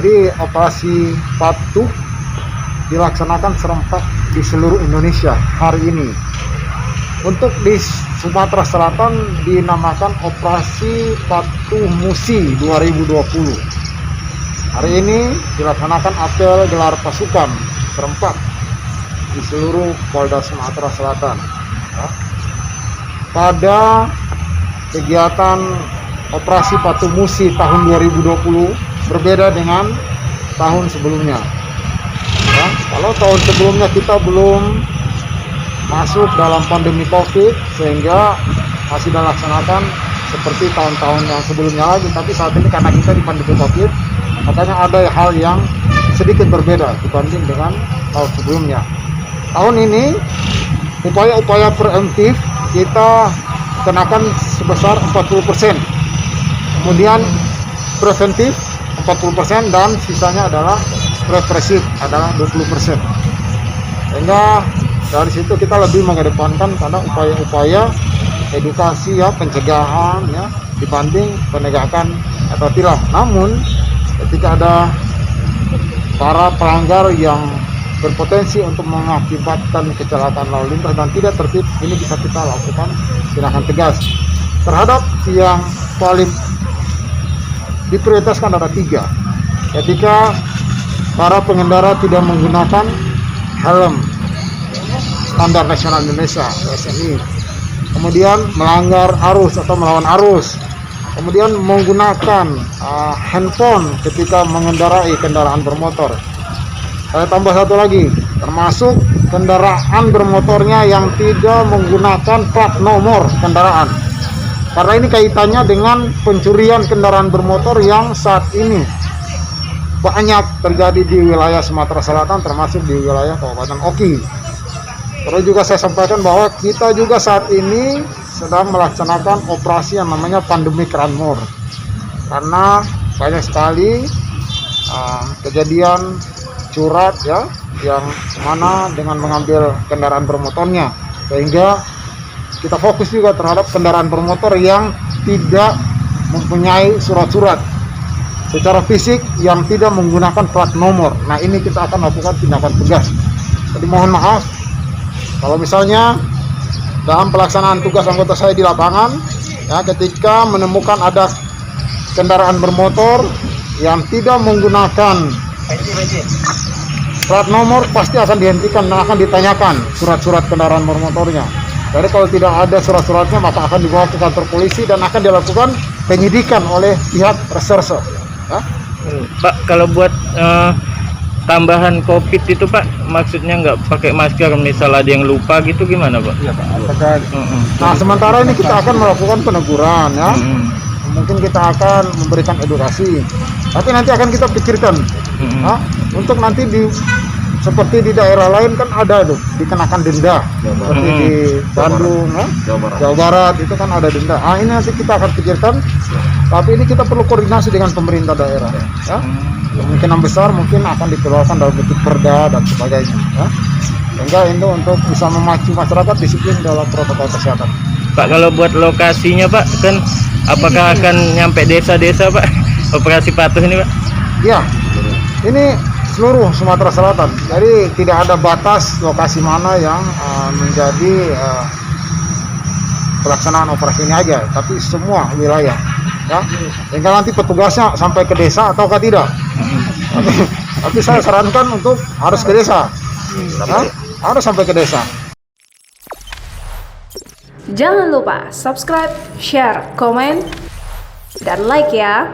Jadi operasi patuh dilaksanakan serentak di seluruh Indonesia hari ini. Untuk di Sumatera Selatan dinamakan Operasi Patuh Musi 2020. Hari ini dilaksanakan apel gelar pasukan serempak di seluruh Polda Sumatera Selatan. Ya. Pada kegiatan Operasi Patuh Musi tahun 2020 berbeda dengan tahun sebelumnya. Ya, kalau tahun sebelumnya kita belum masuk dalam pandemi COVID, sehingga masih dilaksanakan seperti tahun-tahun yang sebelumnya lagi. Tapi saat ini karena kita di pandemi COVID, makanya ada hal yang sedikit berbeda dibanding dengan tahun sebelumnya. Tahun ini upaya-upaya preemptif kita kenakan sebesar 40%, kemudian preventif 40%, dan sisanya adalah represif adalah 20%. Sehingga dari situ kita lebih mengedepankan pada upaya-upaya edukasi ya, pencegahan ya, dibanding penegakan atau tilang. Namun ketika ada para pelanggar yang berpotensi untuk mengakibatkan kecelakaan lalu lintas dan tidak tertib, ini bisa kita lakukan tindakan tegas. Terhadap yang paling diprioritaskan ada 3. Ketika para pengendara tidak menggunakan helm standar nasional Indonesia (SNI), kemudian melanggar arus atau melawan arus, kemudian menggunakan handphone ketika mengendarai kendaraan bermotor. Saya tambah satu lagi, termasuk kendaraan bermotornya yang tidak menggunakan plat nomor kendaraan. Karena ini kaitannya dengan pencurian kendaraan bermotor yang saat ini banyak terjadi di wilayah Sumatera Selatan, termasuk di wilayah Kabupaten Oki. Perlu juga saya sampaikan bahwa kita juga saat ini sedang melaksanakan operasi yang namanya pandemi Ranmor. Karena banyak sekali kejadian curat ya, yang mana dengan mengambil kendaraan bermotornya, sehingga kita fokus juga terhadap kendaraan bermotor yang tidak mempunyai surat-surat secara fisik, yang tidak menggunakan plat nomor. Nah, ini kita akan lakukan tindakan tegas. Jadi mohon maaf kalau misalnya dalam pelaksanaan tugas anggota saya di lapangan ya, ketika menemukan ada kendaraan bermotor yang tidak menggunakan plat nomor, pasti akan dihentikan dan akan ditanyakan surat-surat kendaraan bermotornya. Jadi kalau tidak ada surat-suratnya, maka akan dibawa ke kantor polisi dan akan dilakukan penyidikan oleh pihak reserse. Ya? Pak, kalau buat tambahan COVID itu Pak, maksudnya nggak pakai masker, misal ada yang lupa gitu, gimana Pak? Iya Pak. Nah, sementara ini kita akan melakukan peneguran ya. Mungkin kita akan memberikan edukasi, tapi nanti akan kita pikirkan untuk nanti seperti di daerah lain kan ada tuh dikenakan denda, seperti di Bandung Jawa Barat itu kan ada denda. Ini nanti kita akan pikirkan, tapi ini kita perlu koordinasi dengan pemerintah daerah ya. Kemungkinan besar mungkin akan dikeluarkan dalam bentuk perda dan sebagainya ya. Sehingga itu untuk bisa memacu masyarakat disiplin dalam protokol kesehatan. Pak, kalau buat lokasinya Pak, kan apakah akan nyampe desa-desa Pak, operasi patuh ini Pak? Ya, ini seluruh Sumatera Selatan. Jadi tidak ada batas lokasi mana yang menjadi pelaksanaan operasi ini aja, tapi semua wilayah. Ya, hingga nanti petugasnya sampai ke desa ataukah tidak. Tapi saya sarankan untuk harus ke desa. Ya, harus sampai ke desa. Jangan lupa subscribe, share, komen, dan like ya.